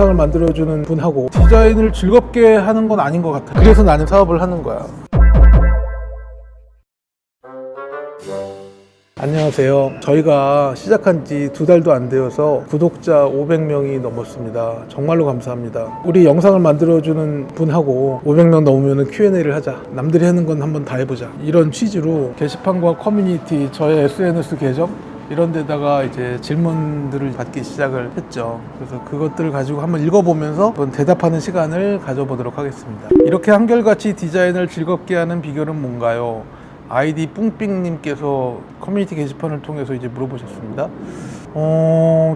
영상을 만들어주는 분하고 디자인을 즐겁게 하는 건 아닌 것 같아요. 그래서 나는 사업을 하는 거야. 안녕하세요. 저희가 시작한 지 2달도 안 되어서 구독자 500명이 넘었습니다. 정말로 감사합니다. 우리 영상을 만들어주는 분하고 500명 넘으면 Q&A를 하자. 남들이 하는 건 한번 다 해보자. 이런 취지로 게시판과 커뮤니티, 저의 SNS 계정 이런 데다가 이제 질문들을 받기 시작을 했죠. 그래서 그것들을 가지고 한번 읽어보면서 한번 대답하는 시간을 가져보도록 하겠습니다. 이렇게 한결같이 디자인을 즐겁게 하는 비결은 뭔가요? 아이디 뿡삥님께서 커뮤니티 게시판을 통해서 이제 물어보셨습니다.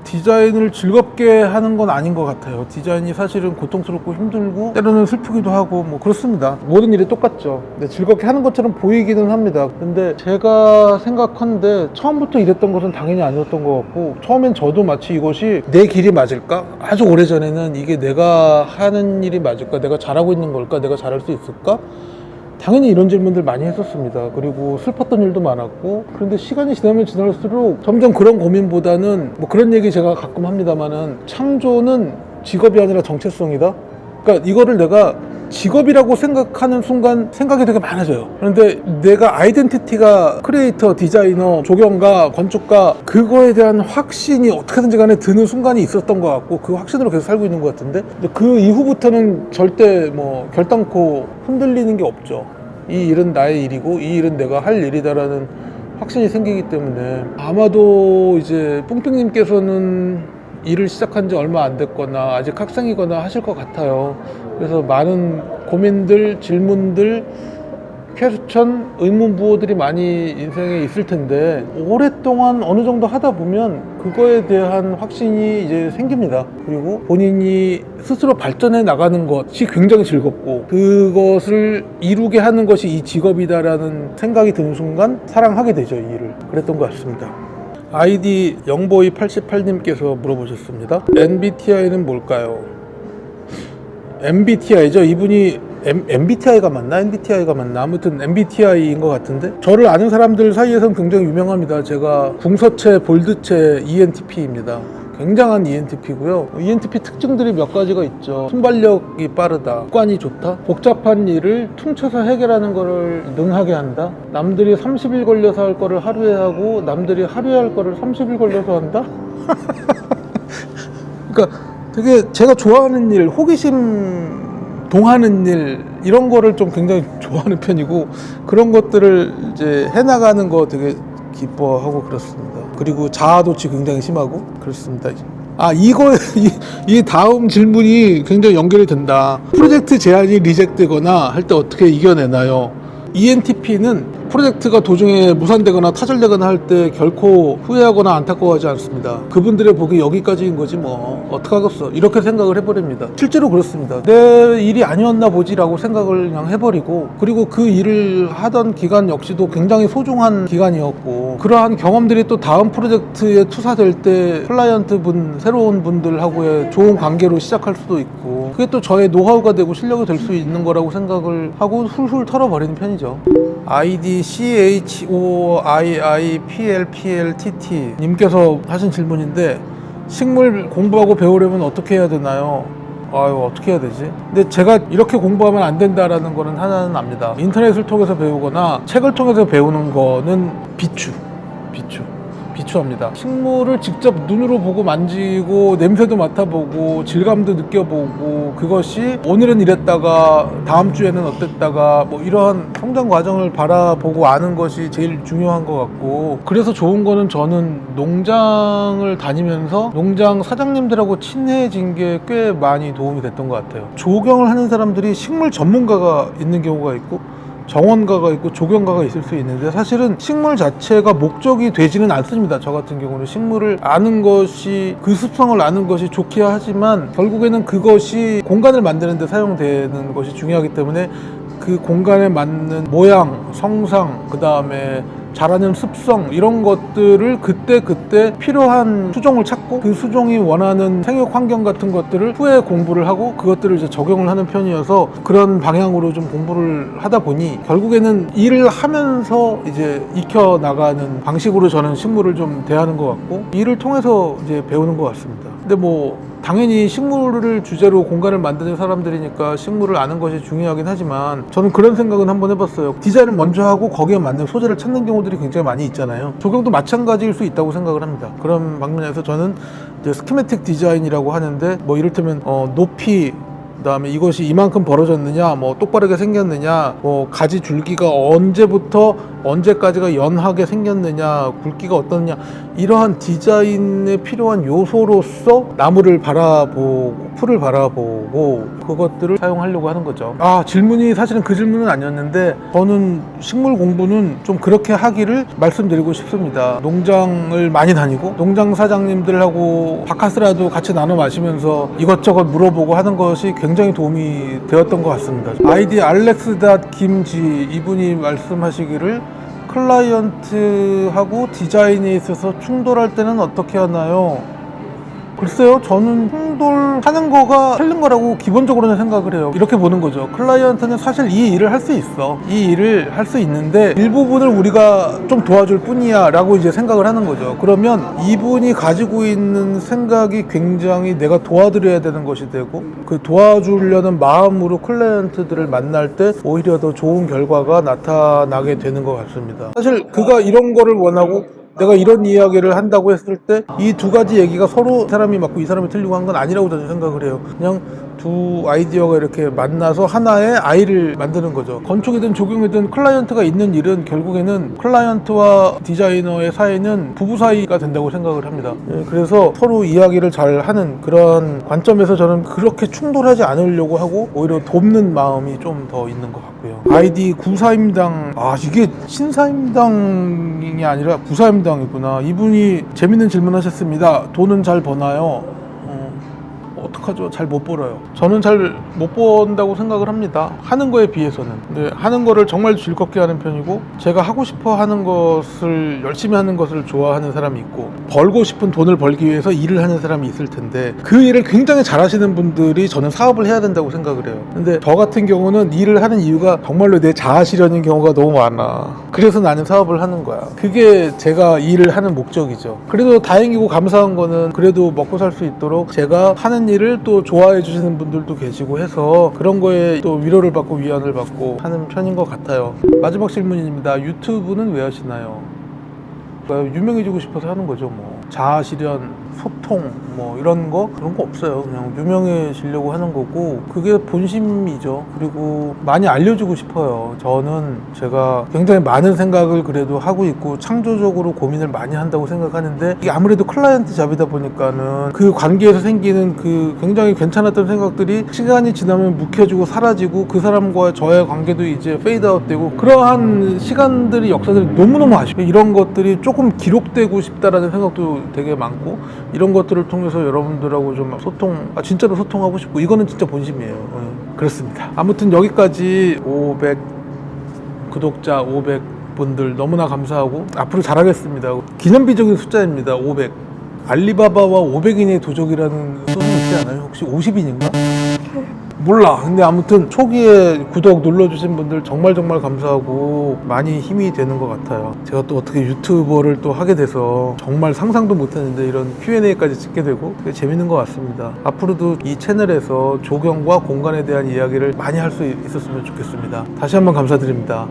디자인을 즐겁게 하는 건 아닌 것 같아요. 디자인이 사실은 고통스럽고 힘들고 때로는 슬프기도 하고 뭐 그렇습니다. 모든 일이 똑같죠. 근데 즐겁게 하는 것처럼 보이기는 합니다. 근데 제가 생각하는데 처음부터 이랬던 것은 당연히 아니었던 것 같고, 처음엔 저도 마치 이것이 내 길이 맞을까? 아주 오래전에는 이게 내가 하는 일이 맞을까? 내가 잘하고 있는 걸까? 내가 잘할 수 있을까? 당연히 이런 질문들 많이 했었습니다. 그리고 슬펐던 일도 많았고, 그런데 시간이 지나면 지날수록 점점 그런 고민보다는 뭐 그런 얘기 제가 가끔 합니다만은 창조는 직업이 아니라 정체성이다. 그러니까 이거를 내가 직업이라고 생각하는 순간 생각이 되게 많아져요. 그런데 내가 아이덴티티가 크리에이터, 디자이너, 조경가, 건축가, 그거에 대한 확신이 어떻게든지 간에 드는 순간이 있었던 것 같고, 그 확신으로 계속 살고 있는 것 같은데, 근데 그 이후부터는 절대 뭐 결단코 흔들리는 게 없죠. 이 일은 나의 일이고 이 일은 내가 할 일이다라는 확신이 생기기 때문에, 아마도 이제 뿡삥님께서는 일을 시작한 지 얼마 안 됐거나 아직 학생이거나 하실 것 같아요. 그래서 많은 고민들, 질문들, 퀘스천, 의문부호들이 많이 인생에 있을 텐데, 오랫동안 어느 정도 하다 보면 그거에 대한 확신이 이제 생깁니다. 그리고 본인이 스스로 발전해 나가는 것이 굉장히 즐겁고, 그것을 이루게 하는 것이 이 직업이다라는 생각이 드는 순간 사랑하게 되죠, 이 일을. 그랬던 것 같습니다. 아이디 영보이88님께서 물어보셨습니다. MBTI는 뭘까요? MBTI죠. 이분이 MBTI가 맞나? MBTI가 맞나? 아무튼 MBTI인 것 같은데, 저를 아는 사람들 사이에서는 굉장히 유명합니다. 제가 궁서체, 볼드체 ENTP입니다. 굉장한 ENTP고요. ENTP 특징들이 몇 가지가 있죠. 순발력이 빠르다, 습관이 좋다, 복잡한 일을 퉁쳐서 해결하는 거를 능하게 한다, 남들이 30일 걸려서 할 거를 하루에 하고 남들이 하루에 할 거를 30일 걸려서 한다. 그러니까 되게 제가 좋아하는 일, 호기심 동하는 일, 이런 거를 좀 굉장히 좋아하는 편이고, 그런 것들을 이제 해나가는 거 되게 기뻐하고 그렇습니다. 그리고 자아도취 굉장히 심하고 그렇습니다. 이 다음 질문이 굉장히 연결이 된다. 프로젝트 제안이 리젝트되거나 할 때 어떻게 이겨내나요? ENTP는 프로젝트가 도중에 무산되거나 타절되거나 할 때 결코 후회하거나 안타까워하지 않습니다. 그분들의 복이 여기까지인 거지 뭐 어떡하겠어, 이렇게 생각을 해버립니다. 실제로 그렇습니다. 내 일이 아니었나 보지라고 생각을 그냥 해버리고, 그리고 그 일을 하던 기간 역시도 굉장히 소중한 기간이었고, 그러한 경험들이 또 다음 프로젝트에 투사될 때 클라이언트 분, 새로운 분들하고의 좋은 관계로 시작할 수도 있고, 그게 또 저의 노하우가 되고 실력이 될 수 있는 거라고 생각을 하고 훌훌 털어버리는 편이죠. 아이디 CHOIIPLPLTT 님께서 하신 질문인데, 식물 공부하고 배우려면 어떻게 해야 되나요? 어떻게 해야 되지? 근데 제가 이렇게 공부하면 안 된다라는 거는 하나는 압니다. 인터넷을 통해서 배우거나 책을 통해서 배우는 거는 비추합니다. 식물을 직접 눈으로 보고 만지고 냄새도 맡아보고 질감도 느껴보고, 그것이 오늘은 이랬다가 다음 주에는 어땠다가 뭐 이러한 성장 과정을 바라보고 아는 것이 제일 중요한 것 같고, 그래서 좋은 거는 저는 농장을 다니면서 농장 사장님들하고 친해진 게 꽤 많이 도움이 됐던 것 같아요. 조경을 하는 사람들이 식물 전문가가 있는 경우가 있고 정원가가 있고 조경가가 있을 수 있는데, 사실은 식물 자체가 목적이 되지는 않습니다. 저 같은 경우는 식물을 아는 것이, 그 습성을 아는 것이 좋기야 하지만 결국에는 그것이 공간을 만드는 데 사용되는 것이 중요하기 때문에, 그 공간에 맞는 모양, 성상, 그 다음에 자라는 습성, 이런 것들을 그때 필요한 수종을 찾고, 그 수종이 원하는 생육 환경 같은 것들을 후에 공부를 하고 그것들을 이제 적용을 하는 편이어서, 그런 방향으로 좀 공부를 하다 보니 결국에는 일을 하면서 이제 익혀 나가는 방식으로 저는 식물을 좀 대하는 것 같고, 일을 통해서 이제 배우는 것 같습니다. 근데 뭐 당연히 식물을 주제로 공간을 만드는 사람들이니까 식물을 아는 것이 중요하긴 하지만 저는 그런 생각은 한번 해봤어요. 디자인을 먼저 하고 거기에 맞는 소재를 찾는 경우들이 굉장히 많이 있잖아요. 조경도 마찬가지일 수 있다고 생각을 합니다. 그런 방면에서 저는 이제 스키매틱 디자인이라고 하는데 뭐 이를테면 높이, 그다음에 이것이 이만큼 벌어졌느냐, 뭐 똑바르게 생겼느냐, 뭐 가지 줄기가 언제부터 언제까지가 연하게 생겼느냐, 굵기가 어떻느냐, 이러한 디자인에 필요한 요소로서 나무를 바라보고 풀을 바라보고 그것들을 사용하려고 하는 거죠. 질문이 사실은 그 질문은 아니었는데 저는 식물 공부는 좀 그렇게 하기를 말씀드리고 싶습니다. 농장을 많이 다니고 농장 사장님들하고 바카스라도 같이 나눠 마시면서 이것저것 물어보고 하는 것이 굉장히 도움이 되었던 것 같습니다. 아이디 알렉스.김지 이분이 말씀하시기를 클라이언트하고 디자인에 있어서 충돌할 때는 어떻게 하나요? 글쎄요, 저는 충돌하는 거가 틀린 거라고 기본적으로는 생각을 해요. 이렇게 보는 거죠. 클라이언트는 사실 이 일을 할 수 있어. 이 일을 할 수 있는데 일부분을 우리가 좀 도와줄 뿐이야 라고 이제 생각을 하는 거죠. 그러면 이분이 가지고 있는 생각이 굉장히 내가 도와드려야 되는 것이 되고 그 도와주려는 마음으로 클라이언트들을 만날 때 오히려 더 좋은 결과가 나타나게 되는 것 같습니다. 사실 그가 이런 거를 원하고 내가 이런 이야기를 한다고 했을 때 이 두 가지 얘기가 서로 이 사람이 맞고 이 사람이 틀리고 한 건 아니라고 저는 생각을 해요. 그냥 두 아이디어가 이렇게 만나서 하나의 아이를 만드는 거죠. 건축이든 조경이든 클라이언트가 있는 일은 결국에는 클라이언트와 디자이너의 사이는 부부 사이가 된다고 생각을 합니다. 그래서 서로 이야기를 잘 하는 그런 관점에서 저는 그렇게 충돌하지 않으려고 하고 오히려 돕는 마음이 좀 더 있는 것 같고요. 아이디 구사임당, 이게 신사임당이 아니라 구사임당이구나. 이분이 재밌는 질문 하셨습니다. 돈은 잘 버나요? 어떡하죠? 잘 못 벌어요. 저는 잘 못 번다고 생각을 합니다. 하는 거에 비해서는. 근데 하는 거를 정말 즐겁게 하는 편이고 제가 하고 싶어 하는 것을 열심히 하는 것을 좋아하는 사람이 있고 벌고 싶은 돈을 벌기 위해서 일을 하는 사람이 있을 텐데 그 일을 굉장히 잘하시는 분들이 저는 사업을 해야 된다고 생각을 해요. 근데 저 같은 경우는 일을 하는 이유가 정말로 내 자아 실현인 경우가 너무 많아. 그래서 나는 사업을 하는 거야. 그게 제가 일을 하는 목적이죠. 그래도 다행이고 감사한 거는 그래도 먹고 살 수 있도록 제가 하는 일을 또 좋아해 주시는 분들도 계시고 해서 그런 거에 또 위로를 받고 위안을 받고 하는 편인 것 같아요. 마지막 질문입니다. 유튜브는 왜 하시나요? 유명해지고 싶어서 하는 거죠. 뭐 자아 실현, 소통 뭐 이런 거 그런 거 없어요. 그냥 유명해지려고 하는 거고 그게 본심이죠. 그리고 많이 알려주고 싶어요. 저는 제가 굉장히 많은 생각을 그래도 하고 있고 창조적으로 고민을 많이 한다고 생각하는데 이게 아무래도 클라이언트 잡이다 보니까는 그 관계에서 생기는 그 굉장히 괜찮았던 생각들이 시간이 지나면 묵혀지고 사라지고 그 사람과 저의 관계도 이제 페이드아웃 되고 그러한 시간들이 역사들이 너무너무 아쉬워요. 이런 것들이 조금 기록되고 싶다라는 생각도 되게 많고 이런 것들을 통해서 여러분들하고 좀 소통, 진짜로 소통하고 싶고 이거는 진짜 본심이에요. 그렇습니다. 아무튼 여기까지 500 구독자 500분들 너무나 감사하고 앞으로 잘하겠습니다. 기념비적인 숫자입니다. 500. 알리바바와 500인의 도적이라는 소설 있지 않아요? 혹시 50인인가? 몰라. 근데 아무튼 초기에 구독 눌러주신 분들 정말 감사하고 많이 힘이 되는 것 같아요. 제가 또 어떻게 유튜버를 또 하게 돼서 정말 상상도 못했는데 이런 Q&A까지 찍게 되고 되게 재밌는 것 같습니다. 앞으로도 이 채널에서 조경과 공간에 대한 이야기를 많이 할 수 있었으면 좋겠습니다. 다시 한번 감사드립니다.